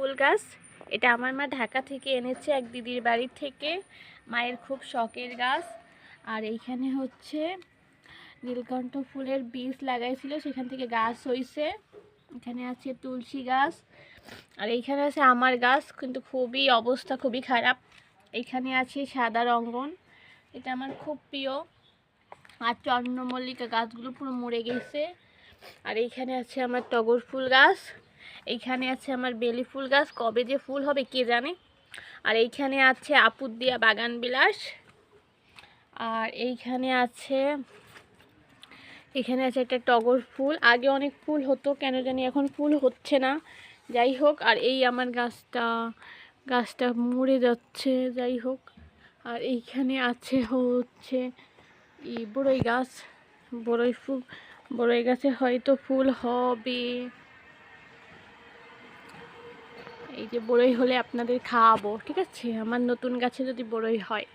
ফুল গাছ। এটা আমার মা ঢাকা থেকে এনেছে এক দিদির বাড়ি থেকে, মায়ের খুব শখের গাছ। আর এইখানে হচ্ছে নীলকণ্ঠ ফুলের বীজ লাগাইছিল, সেখান থেকে গাছ হয়েছে। এখানে আছে তুলসী গাছ, আর এইখানে আছে আমার গাছ, কিন্তু খুবই অবস্থা খুবই খারাপ। এইখানে আছে সাদা রঙ্গন, এটা আমার খুব প্রিয়। আর চন্দ্রমল্লিকা গাছগুলো পুরো মরে গেছে। আর এইখানে আছে আমার টগর ফুল গাছ, এইখানে আছে আমার বেলি ফুল গাছ, কবে যে ফুল হবে কে জানে। আর এইখানে আছে আপুর দিয়া বাগান বিলাস। আর এইখানে আছে একটা টগর ফুল। আগে অনেক ফুল হতো, কেন জানি এখন ফুল হচ্ছে না। যাই হোক, আর এই আমার গাছটা মরে যাচ্ছে। যাই হোক, আর এইখানে আছে হচ্ছে বড়ই গাছ, বড়ই গাছে হয়তো ফুল হবে। এই যে বড়ই হলে আপনাদের খাওয়াবো, ঠিক আছে? আমার নতুন গাছে যদি বড়ই হয়।